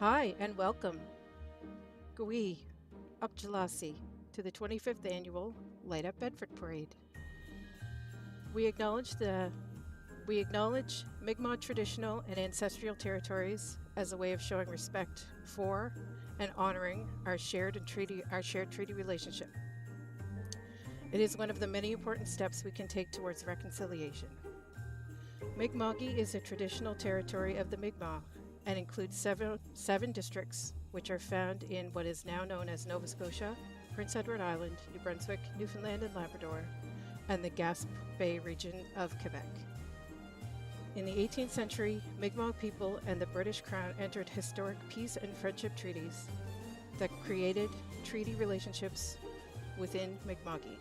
Hi and welcome, Gui Upjalasi, to the 25th annual Light Up Bedford Parade. We acknowledge Mi'kmaq traditional and ancestral territories as a way of showing respect for and honoring our shared treaty relationship. It is one of the many important steps we can take towards reconciliation. Mi'kmaqi is a traditional territory of the Mi'kmaq and includes seven districts, which are found in what is now known as Nova Scotia, Prince Edward Island, New Brunswick, Newfoundland and Labrador, and the Gaspe Bay region of Quebec. In the 18th century, Mi'kmaq people and the British Crown entered historic peace and friendship treaties that created treaty relationships within Mi'kmaqi.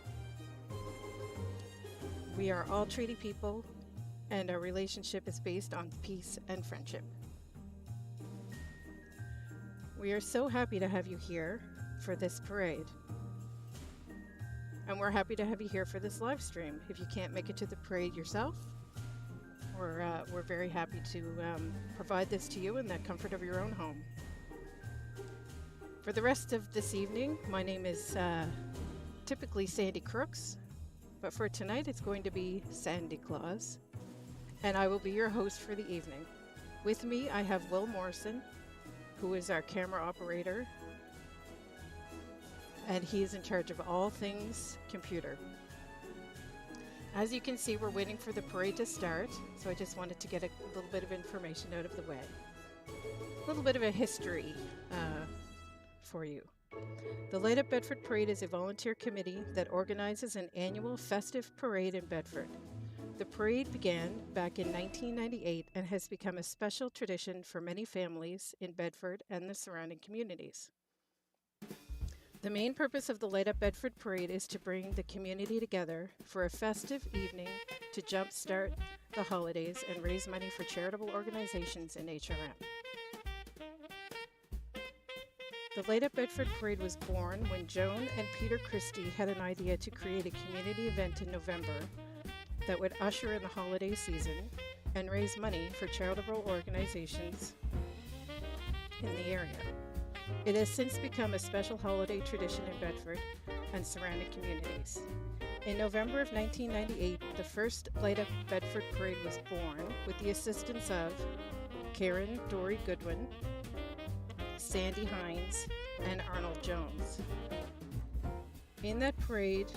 We are all treaty people, and our relationship is based on peace and friendship. We are so happy to have you here for this parade. And we're happy to have you here for this live stream. If you can't make it to the parade yourself, we're very happy to provide this to you in the comfort of your own home. For the rest of this evening, my name is typically Sandy Crooks, but for tonight it's going to be Sandy Claus, and I will be your host for the evening. With me, I have Will Morrison, who is our camera operator, and he is in charge of all things computer. As you can see, we're waiting for the parade to start, so I just wanted to get a little bit of information out of the way. A little bit of a history for you. The Light Up Bedford Parade is a volunteer committee that organizes an annual festive parade in Bedford. The parade began back in 1998 and has become a special tradition for many families in Bedford and the surrounding communities. The main purpose of the Light Up Bedford Parade is to bring the community together for a festive evening to jumpstart the holidays and raise money for charitable organizations in HRM. The Light Up Bedford Parade was born when Joan and Peter Christie had an idea to create a community event in November that would usher in the holiday season and raise money for charitable organizations in the area. It has since become a special holiday tradition in Bedford and surrounding communities. In November of 1998, the first Light Up Bedford Parade was born with the assistance of Karen Dory Goodwin, Sandy Hines, and Arnold Jones. In that parade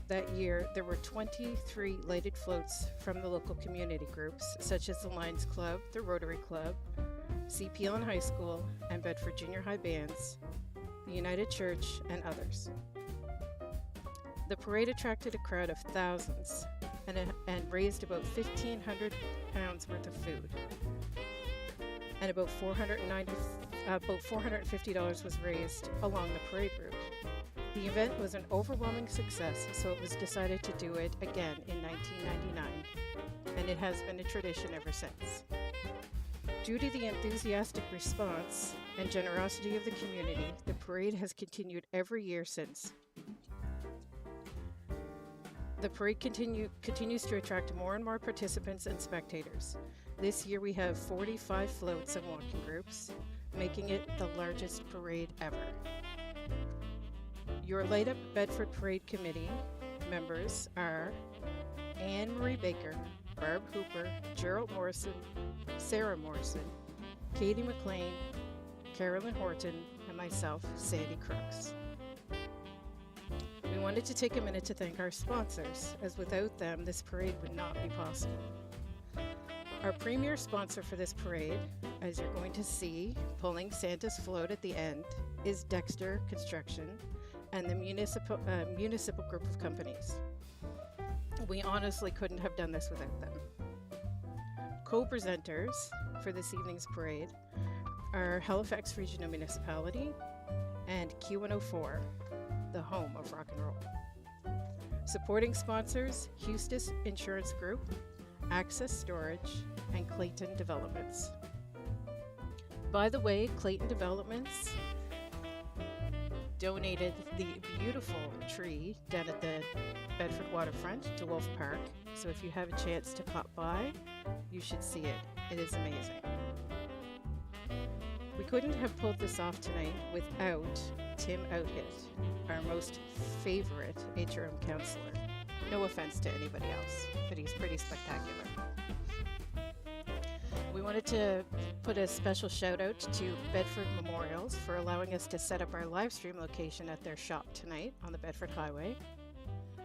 that year, there were 23 lighted floats from the local community groups, such as the Lions Club, the Rotary Club, CPL High School, and Bedford Junior High bands, the United Church, and others. The parade attracted a crowd of thousands and raised about £1,500 worth of food, and about $450 was raised along the parade route. The event was an overwhelming success, so it was decided to do it again in 1999, and it has been a tradition ever since. Due to the enthusiastic response and generosity of the community, the parade has continued every year since. The parade continues to attract more and more participants and spectators. This year we have 45 floats and walking groups, making it the largest parade ever. Your Light Up Bedford Parade Committee members are Anne Marie Baker, Barb Hooper, Gerald Morrison, Sarah Morrison, Katie McLean, Carolyn Horton, and myself, Sandy Crooks. We wanted to take a minute to thank our sponsors, as without them, this parade would not be possible. Our premier sponsor for this parade, as you're going to see, pulling Santa's float at the end, is Dexter Construction and the municipal group of companies. We honestly couldn't have done this without them. Co-presenters for this evening's parade are Halifax Regional Municipality and Q104, the home of rock and roll. Supporting sponsors, Hustis Insurance Group, Access Storage, and Clayton Developments. By the way, Clayton Developments donated the beautiful tree down at the Bedford waterfront to Wolf Park, so if you have a chance to pop by, you should see it. It is amazing. We couldn't have pulled this off tonight without Tim Outhit, our most favorite HRM counselor. No offense to anybody else, but he's pretty spectacular. We wanted to put a special shout out to Bedford Memorials for allowing us to set up our live stream location at their shop tonight on the Bedford Highway.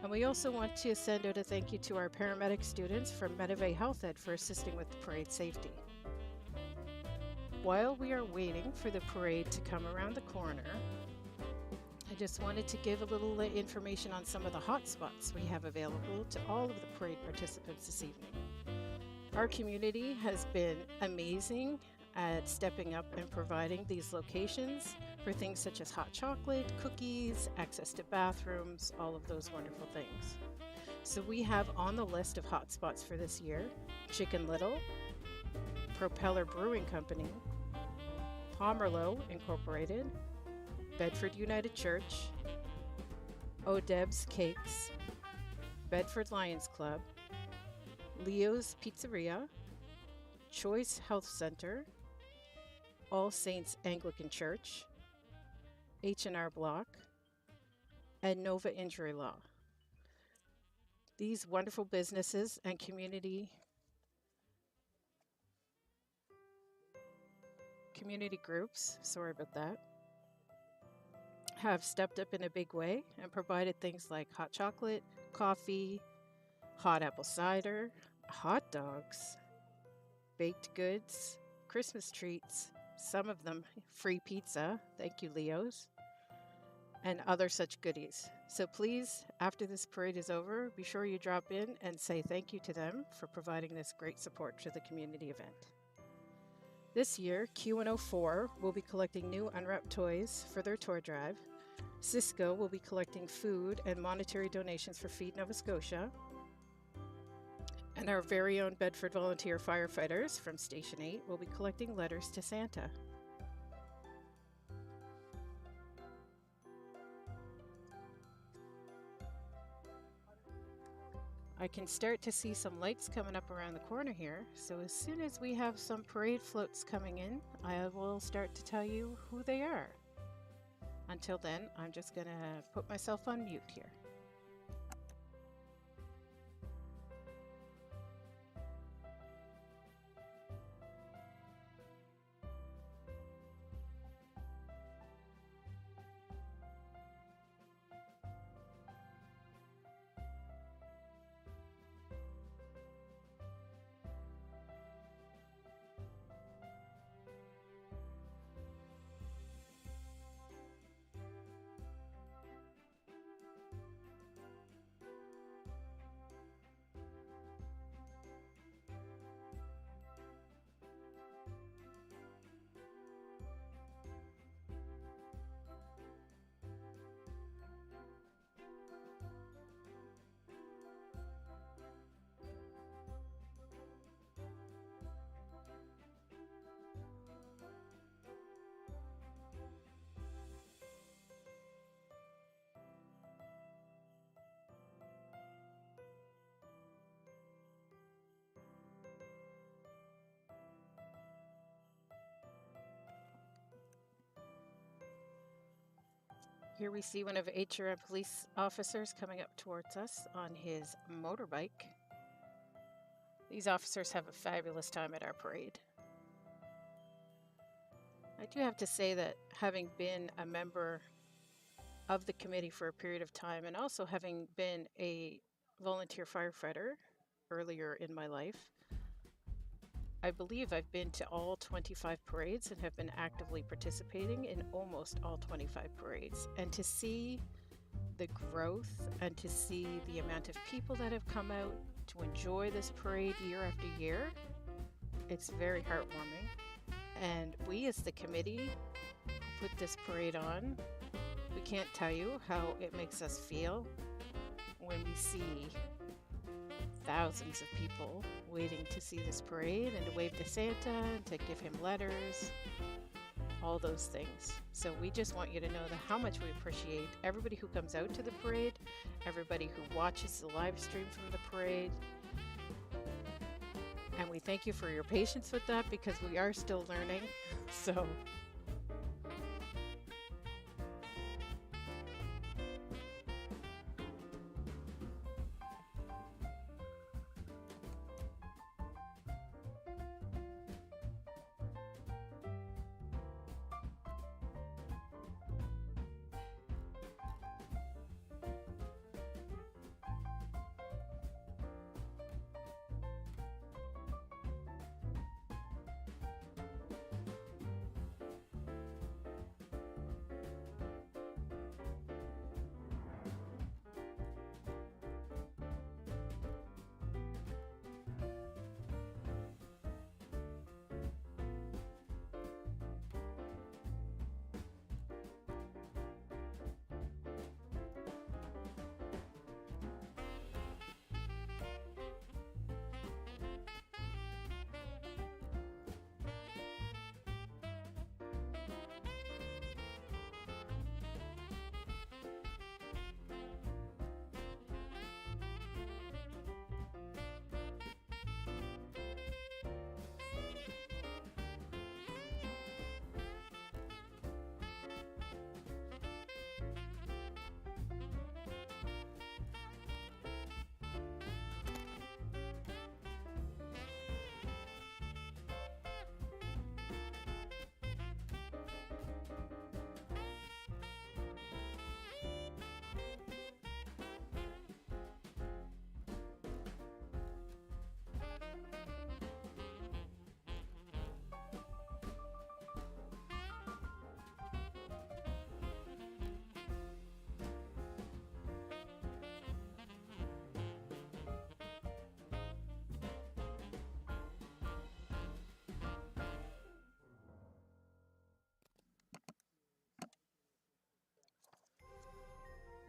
And we also want to send out a thank you to our paramedic students from Medivay Health Ed for assisting with the parade safety. While we are waiting for the parade to come around the corner, I just wanted to give a little information on some of the hot spots we have available to all of the parade participants this evening. Our community has been amazing at stepping up and providing these locations for things such as hot chocolate, cookies, access to bathrooms, all of those wonderful things. So we have on the list of hot spots for this year, Chicken Little, Propeller Brewing Company, Pomerleau Incorporated, Bedford United Church, Odeb's Cakes, Bedford Lions Club, Leo's Pizzeria, Choice Health Center, All Saints Anglican Church, H&R Block, and Nova Injury Law. These wonderful businesses and community groups, sorry about that, have stepped up in a big way and provided things like hot chocolate, coffee, hot apple cider, hot dogs, baked goods, Christmas treats, some of them free pizza, thank you Leo's, and other such goodies. So please, after this parade is over, be sure you drop in and say thank you to them for providing this great support to the community event. This year, Q104 will be collecting new unwrapped toys for their toy drive. Cisco will be collecting food and monetary donations for Feed Nova Scotia. And our very own Bedford volunteer firefighters from Station 8 will be collecting letters to Santa. I can start to see some lights coming up around the corner here, so as soon as we have some parade floats coming in, I will start to tell you who they are. Until then, I'm just going to put myself on mute here. Here we see one of HRM police officers coming up towards us on his motorbike. These officers have a fabulous time at our parade. I do have to say that having been a member of the committee for a period of time and also having been a volunteer firefighter earlier in my life, I believe I've been to all 25 parades and have been actively participating in almost all 25 parades. And to see the growth and to see the amount of people that have come out to enjoy this parade year after year, it's very heartwarming. And we as the committee who put this parade on, we can't tell you how it makes us feel when we see thousands of people waiting to see this parade and to wave to Santa and to give him letters, all those things. So we just want you to know how much we appreciate everybody who comes out to the parade, everybody who watches the live stream from the parade. And we thank you for your patience with that because we are still learning. So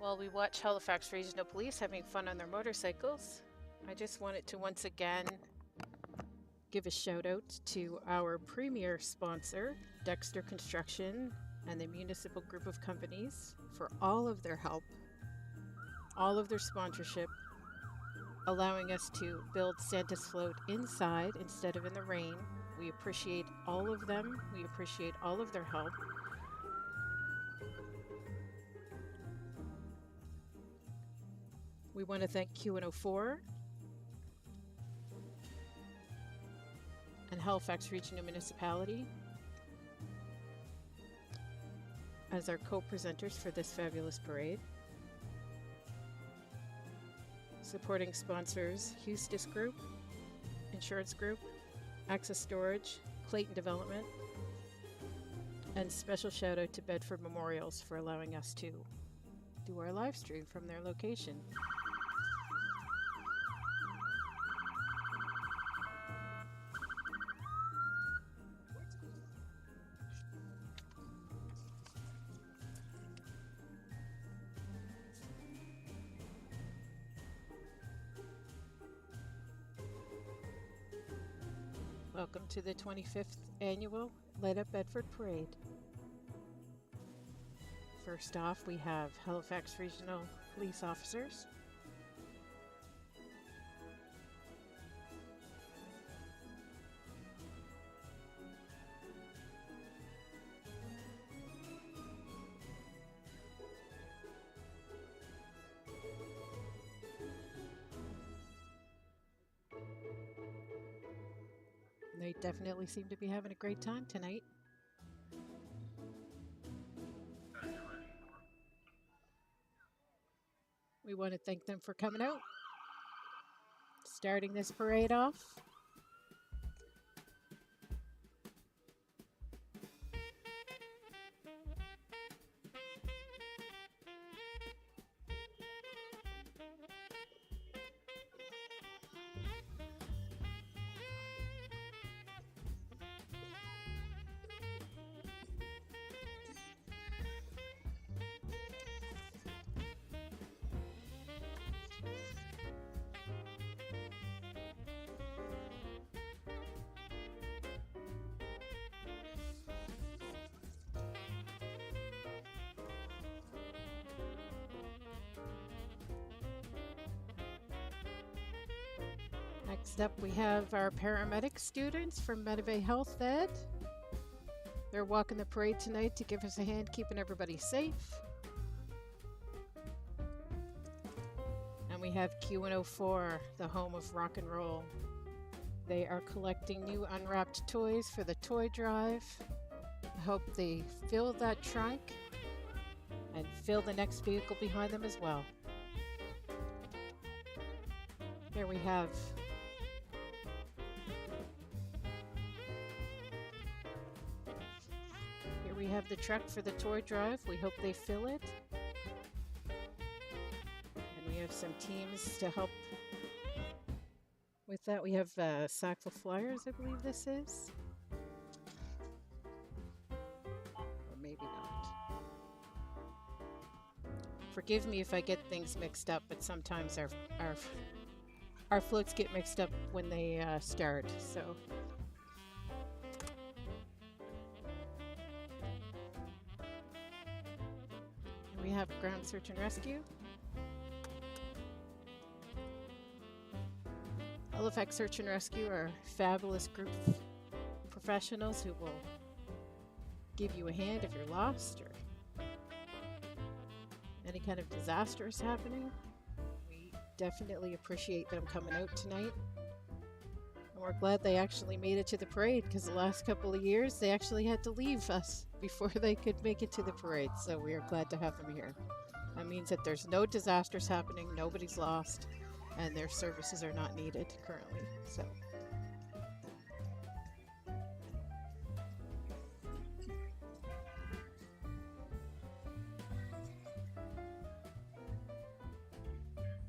While we watch Halifax Regional Police having fun on their motorcycles, I just wanted to once again give a shout out to our premier sponsor, Dexter Construction, and the municipal group of companies for all of their help, all of their sponsorship, allowing us to build Santa's float inside instead of in the rain. We appreciate all of them. We appreciate all of their help. We want to thank Q104 and Halifax Regional Municipality as our co-presenters for this fabulous parade. Supporting sponsors Hustis Group, Insurance Group, Access Storage, Clayton Development, and special shout out to Bedford Memorials for allowing us to do our live stream from their location. Welcome to the 25th annual Light Up Bedford Parade. First off, we have Halifax Regional Police officers. They definitely seem to be having a great time tonight. We want to thank them for coming out, starting this parade off. Next up, we have our paramedic students from Medibay Health Ed. They're walking the parade tonight to give us a hand keeping everybody safe. And we have Q104, the home of rock and roll. They are collecting new unwrapped toys for the toy drive. I hope they fill that trunk and fill the next vehicle behind them as well. Here we have the truck for the toy drive. We hope they fill it. And we have some teams to help with that. We have Sackville Flyers, I believe this is. Or maybe not. Forgive me if I get things mixed up, but sometimes our floats get mixed up when they start, so. We have Ground Search and Rescue. Halifax Search and Rescue are a fabulous group of professionals who will give you a hand if you're lost or any kind of disaster is happening. We definitely appreciate them coming out tonight. And we're glad they actually made it to the parade, because the last couple of years they actually had to leave us before they could make it to the parade. So we are glad to have them here. That means that there's no disasters happening, nobody's lost, and their services are not needed currently. So.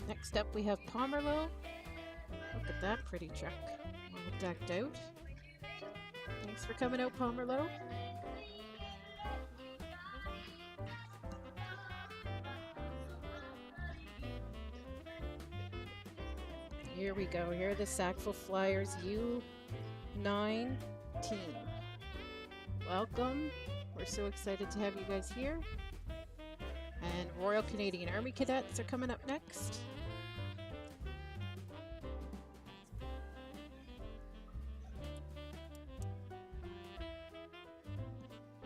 Next up we have Pomerleau. Look at that pretty truck, all decked out. Thanks for coming out, Pomerleau. Here we go. Here are the Sackville Flyers U9 team. Welcome. We're so excited to have you guys here. And Royal Canadian Army Cadets are coming up next.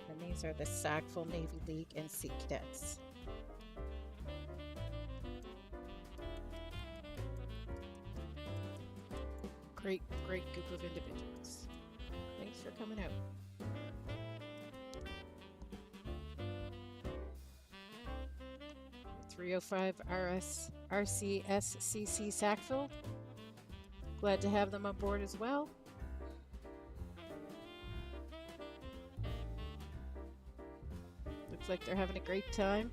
And these are the Sackville Navy League and Sea Cadets. Great group of individuals. Thanks for coming out. .305 RCSCC Sackville. Glad to have them on board as well. Looks like they're having a great time.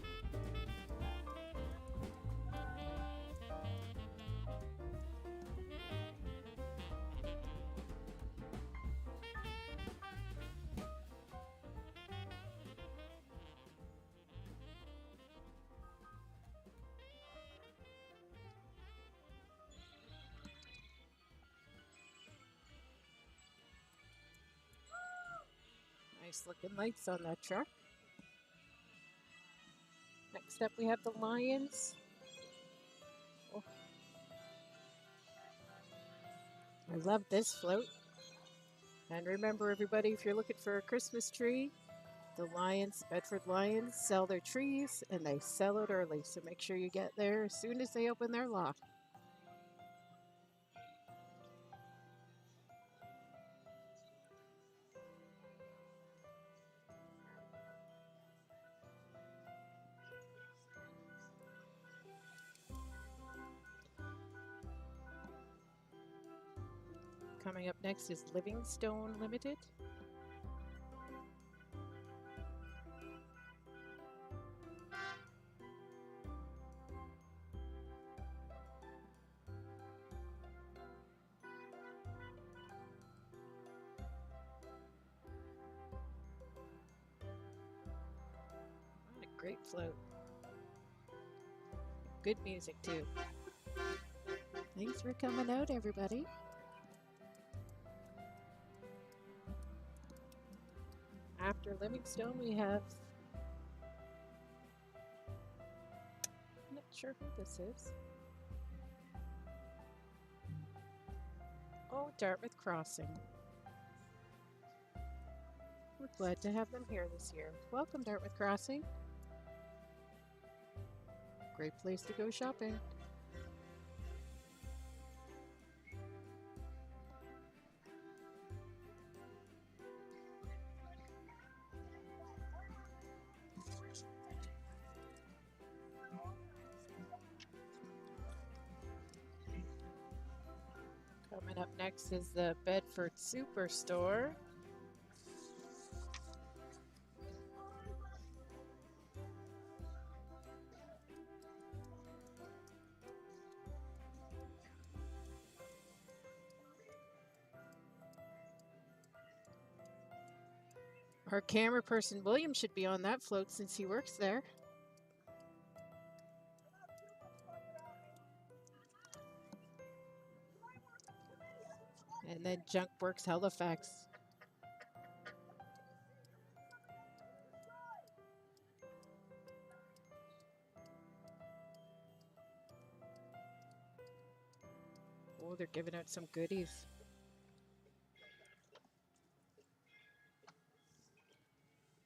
Nice looking lights on that truck. Next up we have the Lions. Oh. I love this float. And remember everybody, if you're looking for a Christmas tree, the Lions, Bedford Lions, sell their trees and they sell it early. So make sure you get there as soon as they open their lot. Coming up next is Livingstone Limited. What a great float. Good music too. Thanks for coming out, everybody. After Livingstone, we have, I'm not sure who this is. Oh, Dartmouth Crossing. We're glad to have them here this year. Welcome, Dartmouth Crossing. Great place to go shopping. Coming up next is the Bedford Superstore. Our camera person, William, should be on that float since he works there. And then Junkworks Halifax. Oh, they're giving out some goodies.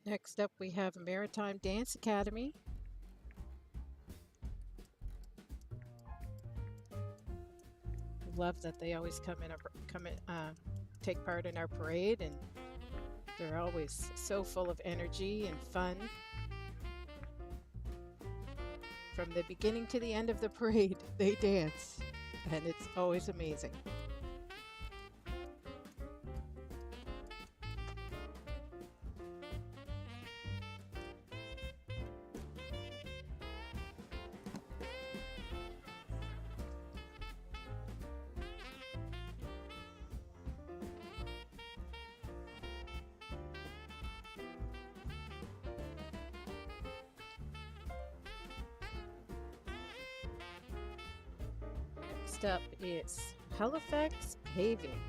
Next up, we have Maritime Dance Academy. Love that they always take part in our parade, and they're always so full of energy and fun. From the beginning to the end of the parade, they dance, and it's always amazing. Next up is Halifax Paving.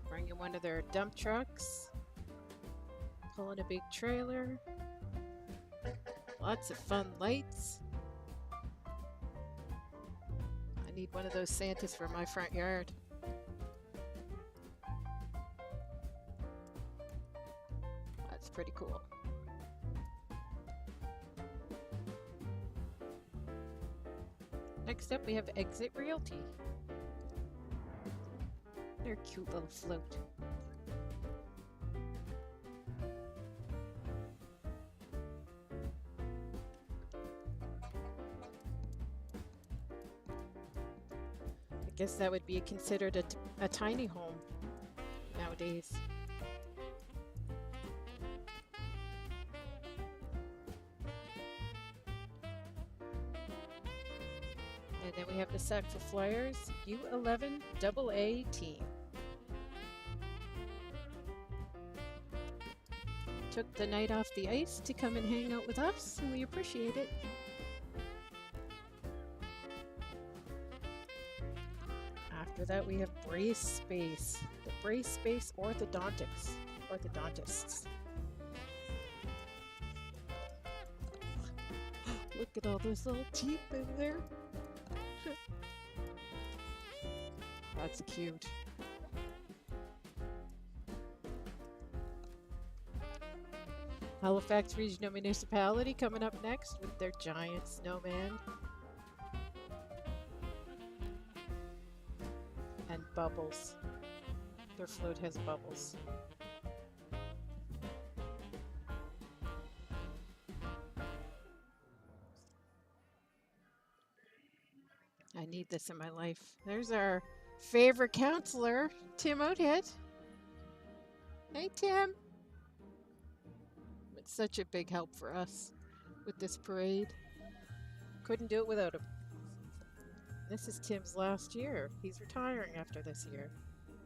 Bringing one of their dump trucks, pulling a big trailer, lots of fun lights. I need one of those Santas for my front yard. That's pretty cool. Next up, we have Exit Realty. Their cute little float. I guess that would be considered a tiny home nowadays. And then we have the Sackville Flyers U11 AA team. Took the night off the ice to come and hang out with us, and we appreciate it. After that, we have Brace Space, the Brace Space Orthodontics. Orthodontists. Look at all those little teeth in there. That's cute. Halifax Regional Municipality coming up next with their giant snowman. And bubbles. Their float has bubbles. I need this in my life. There's our favorite counselor, Tim Oathead. Hey, Tim. It's such a big help for us with this parade. Couldn't do it without him. This is Tim's last year. He's retiring after this year.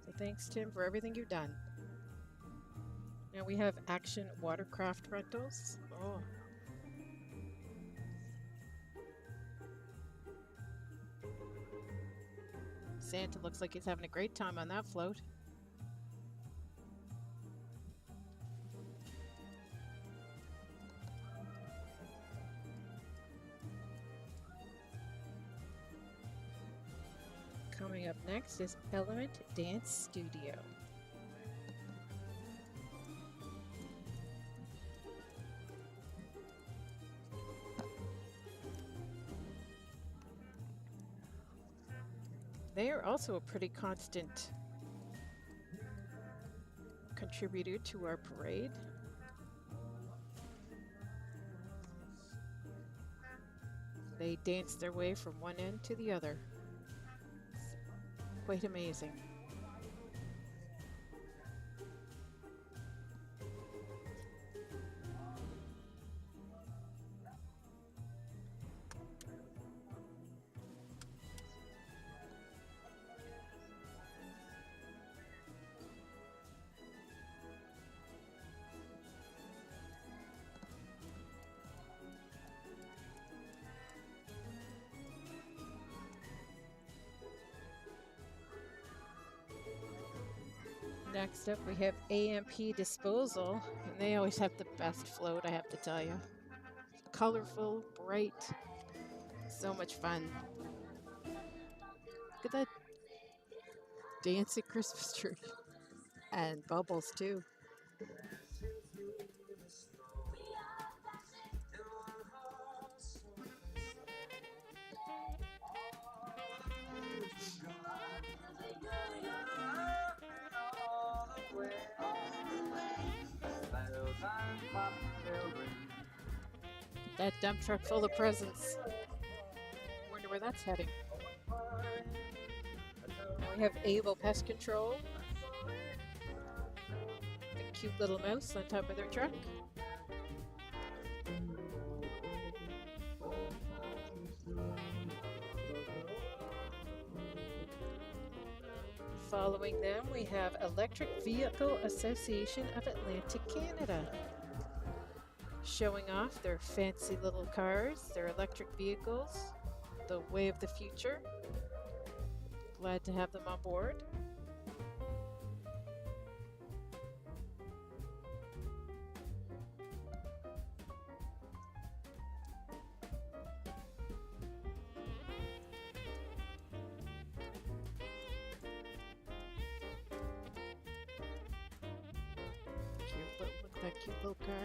So thanks, Tim, for everything you've done. Now we have Action Watercraft Rentals. Oh. Santa looks like he's having a great time on that float. Coming up next is Element Dance Studio. They are also a pretty constant contributor to our parade. They dance their way from one end to the other. Quite amazing. Next up, we have AMP Disposal, and they always have the best float, I have to tell you. Colorful, bright, so much fun. Look at that dancing Christmas tree. And bubbles, too. That dump truck full of presents. Wonder where that's heading. Now we have Able Pest Control. The cute little mouse on top of their truck. Following them, we have Electric Vehicle Association of Atlantic Canada, showing off their fancy little cars, their electric vehicles. the way of the future. Glad to have them on board. Look at that cute little car.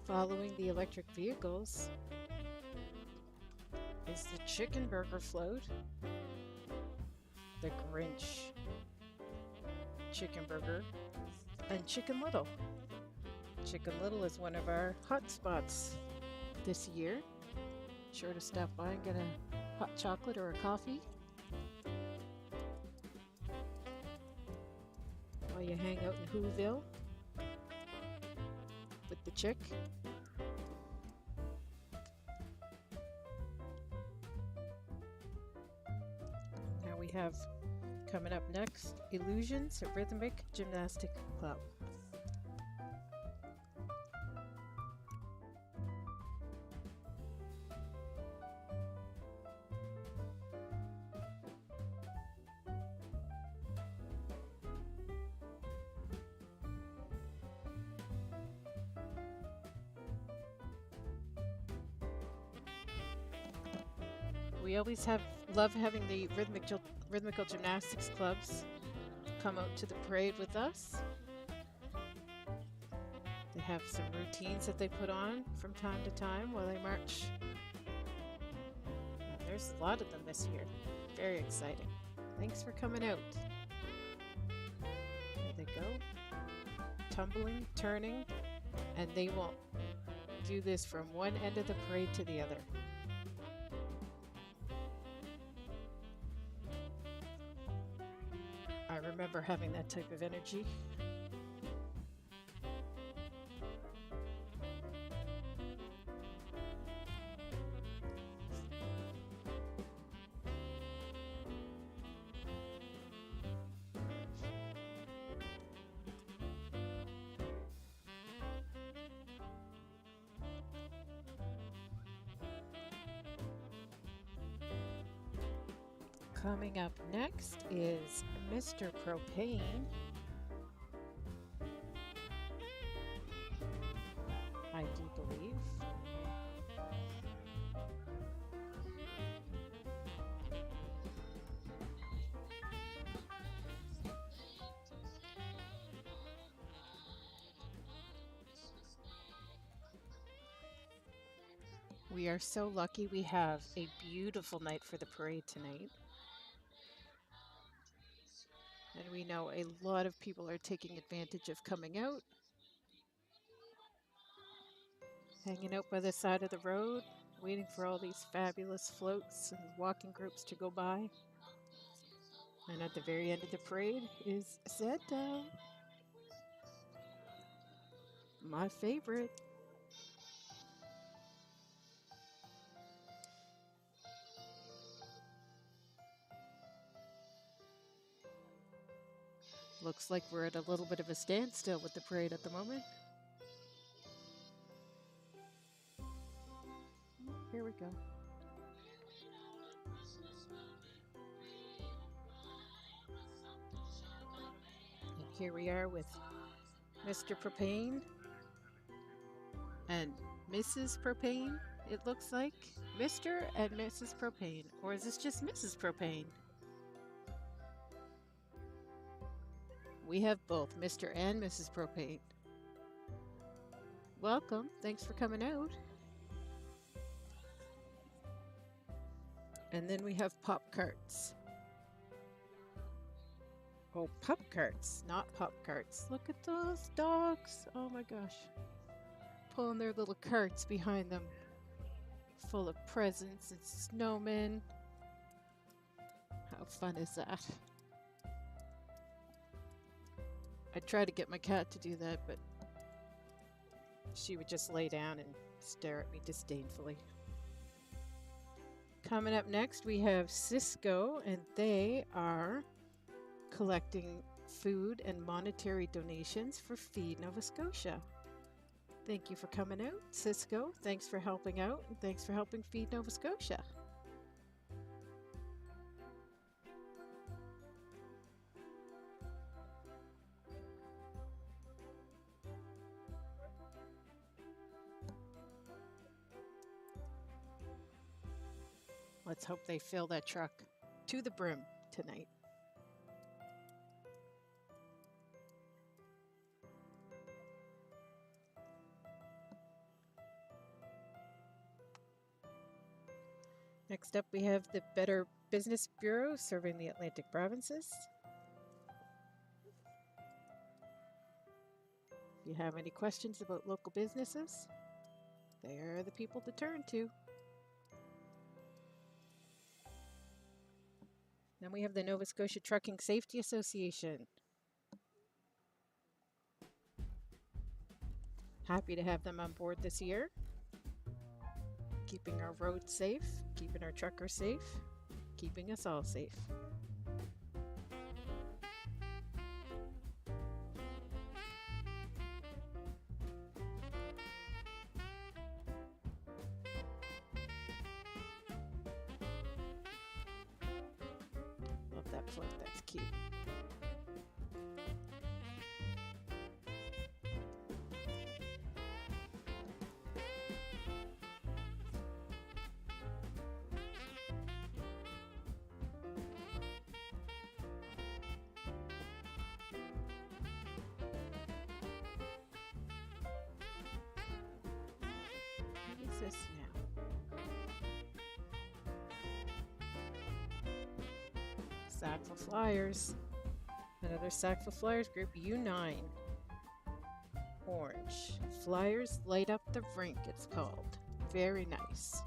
Following the electric vehicles is the chicken burger float, the Grinch chicken burger, and Chicken Little. Chicken Little is one of our hot spots this year. Sure to stop by and get a hot chocolate or a coffee while you hang out in Whoville with the chick. Now we have coming up next, Illusions Rhythmic Gymnastic Club. We always love having the rhythmical gymnastics clubs come out to the parade with us. They have some routines that they put on from time to time while they march. There's a lot of them this year. Very exciting. Thanks for coming out. There they go. Tumbling, turning, and they will do this from one end of the parade to the other. I remember having that type of energy. Coming up next is Mr. Propane. I do believe. We are so lucky we have a beautiful night for the parade tonight. And we know a lot of people are taking advantage of coming out, hanging out by the side of the road, waiting for all these fabulous floats and walking groups to go by. And at the very end of the parade is Santa, my favorite. Looks like we're at a little bit of a standstill with the parade at the moment. Here we go. And here we are with Mr. Propane and Mrs. Propane, it looks like. Mr. and Mrs. Propane. Or is this just Mrs. Propane? We have both Mr. and Mrs. Propane. Welcome. Thanks for coming out. And then we have pop carts. Oh, pup carts, not pop carts. Look at those dogs. Oh my gosh. Pulling their little carts behind them, full of presents and snowmen. How fun is that? I tried to get my cat to do that, but she would just lay down and stare at me disdainfully. Coming up next, we have Cisco, and they are collecting food and monetary donations for Feed Nova Scotia. Thank you for coming out, Cisco. Thanks for helping out, and thanks for helping Feed Nova Scotia. Let's hope they fill that truck to the brim tonight. Next up, we have the Better Business Bureau serving the Atlantic provinces. If you have any questions about local businesses, they're the people to turn to. Then we have the Nova Scotia Trucking Safety Association. Happy to have them on board this year. Keeping our roads safe, keeping our truckers safe, keeping us all safe. Love that float, that's cute. What is this now? Sackville Flyers. Another Sackville Flyers group, U9. Orange. Flyers Light Up the Rink, it's called. Very nice.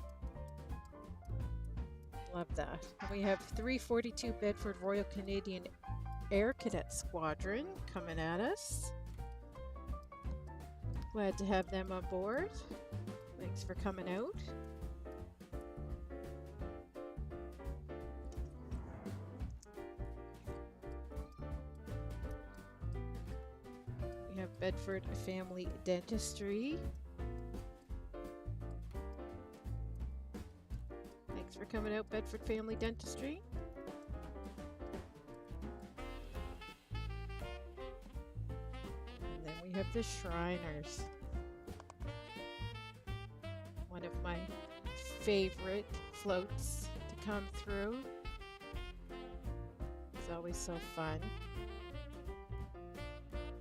Love that. And we have 342 Bedford Royal Canadian Air Cadet Squadron coming at us. Glad to have them on board. Thanks for coming out. We have Bedford Family Dentistry. Thanks for coming out, Bedford Family Dentistry. And then we have the Shriners. One of my favorite floats to come through. It's always so fun.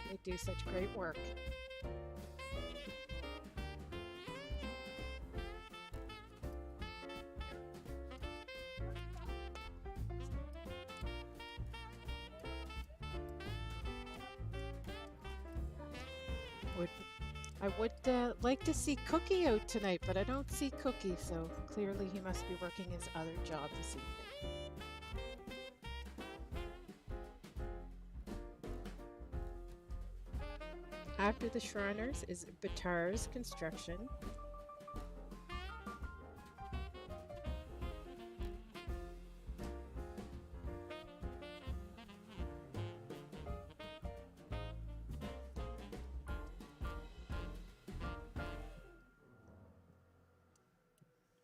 They do such great work. I would like to see Cookie out tonight, but I don't see Cookie, so clearly he must be working his other job this evening. After the Shriners is Batar's Construction.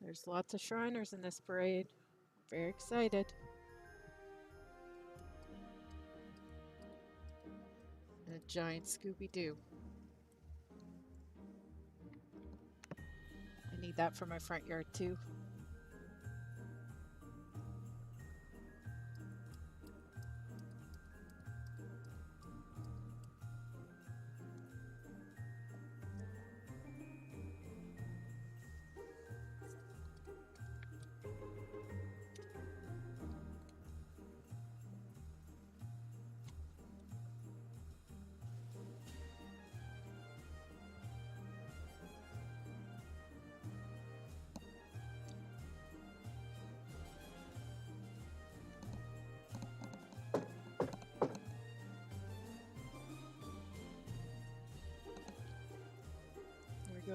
There's lots of Shriners in this parade. Very excited. And a giant Scooby-Doo. I need that for my front yard too.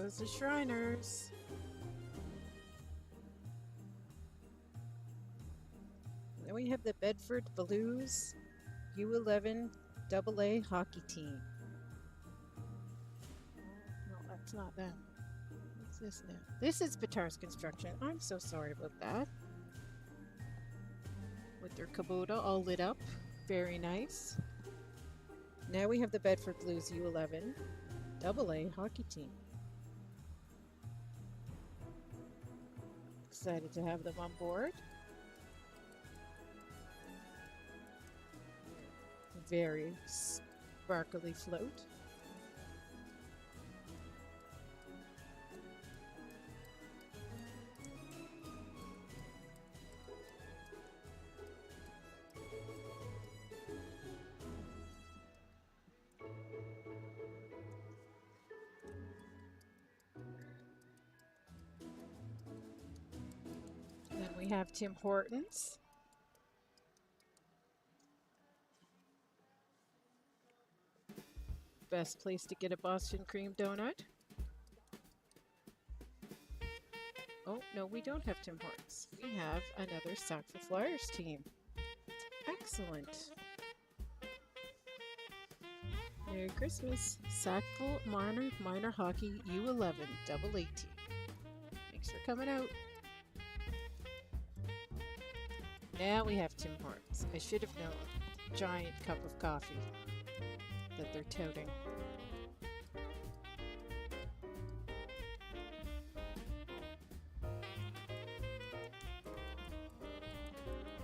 goes the Shriners. Then we have the Bedford Blues U11 AA hockey team. No, that's not them. What's this now? This is Batar's Construction. I'm so sorry about that. With their Kubota all lit up. Very nice. Now we have the Bedford Blues U11 AA hockey team. Excited to have them on board. Very sparkly float. Then we have Tim Hortons. Best place to get a Boston cream donut. Oh, no, we don't have Tim Hortons. We have another Sackville Flyers team. Excellent. Merry Christmas. Sackville Minor Hockey U11 AA team. Thanks for coming out. Now we have Tim Hortons. I should have known. Giant cup of coffee that they're touting.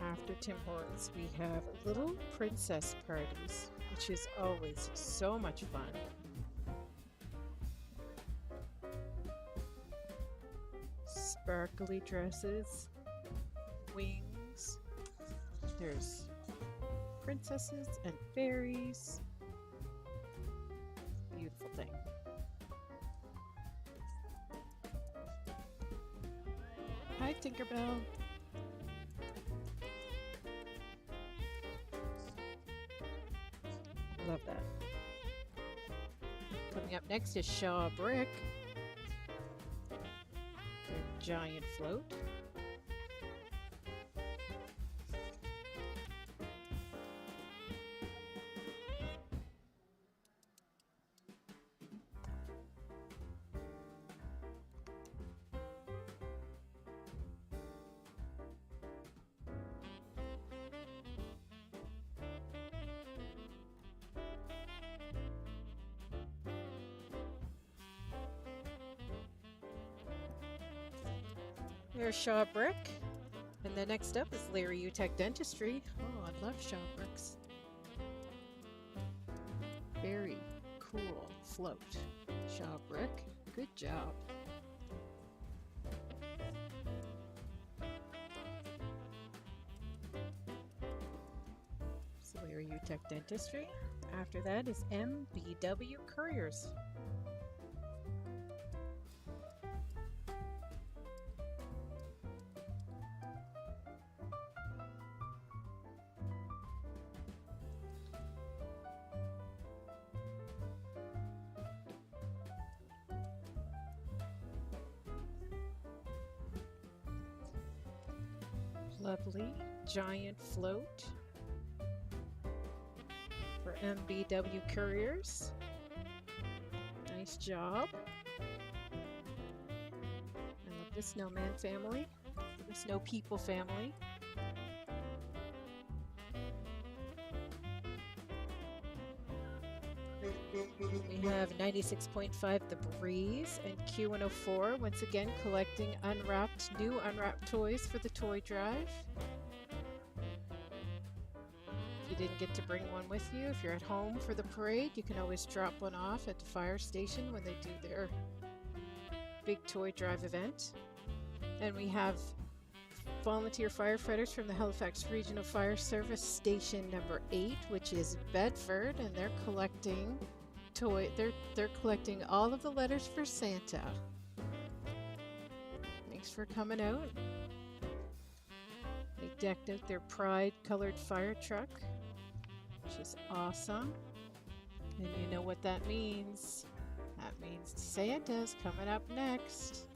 After Tim Hortons, we have Little Princess Parties, which is always so much fun. Sparkly dresses, wings. There's princesses and fairies. Beautiful thing. Hi, Tinkerbell. Love that. Coming up next is Shaw Brick. Their giant float. There's Shaw Brick. And then next up is Larry Utech Dentistry. Oh, I love Shaw Bricks. Very cool float. Shaw Brick, good job. So Larry Utech Dentistry. After that is MBW Couriers. Lovely giant float for MBW Couriers. Nice job. I love the Snowman family, the Snow People family. We have 96.5 The Breeze and Q104 once again collecting new unwrapped toys for the toy drive. If you didn't get to bring one with you, if you're at home for the parade, you can always drop one off at the fire station when they do their big toy drive event. And we have volunteer firefighters from the Halifax Regional Fire Service Station number 8, which is Bedford, and they're collecting they're collecting all of the letters for Santa. Thanks for coming out. They decked out their pride colored fire truck, which is awesome. And you know what that means. That means Santa's coming up next.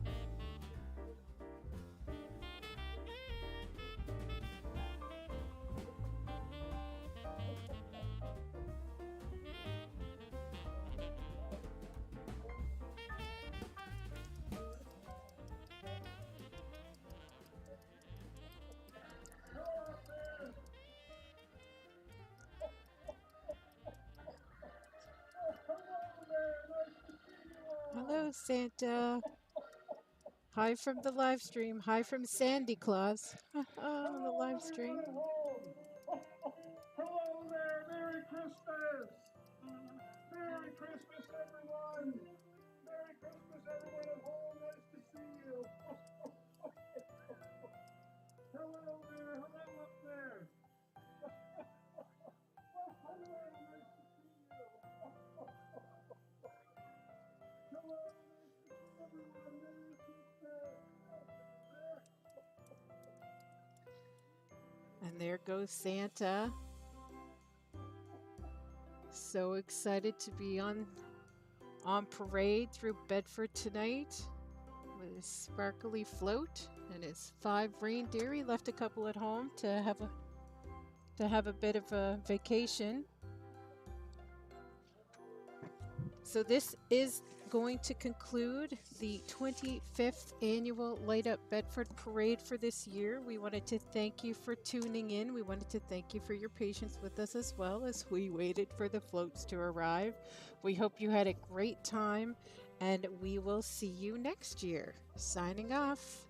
Hello, Santa. Hi from the live stream. Hi from Sandy Claus. On the live stream. Hello there, Merry Christmas! Merry Christmas, everyone! Merry Christmas, everyone at home. Nice to see you. Hello there, hello up there. Hello, nice to see you. Hello, nice to see everyone. Merry Christmas. And there goes Santa. So excited to be on parade through Bedford tonight with his sparkly float and his 5 reindeer. He left a couple at home to have a bit of a vacation. So this is going to conclude the 25th annual Light Up Bedford Parade for this year. We wanted to thank you for tuning in. We wanted to thank you for your patience with us as well as we waited for the floats to arrive. We hope you had a great time, and we will see you next year. Signing off.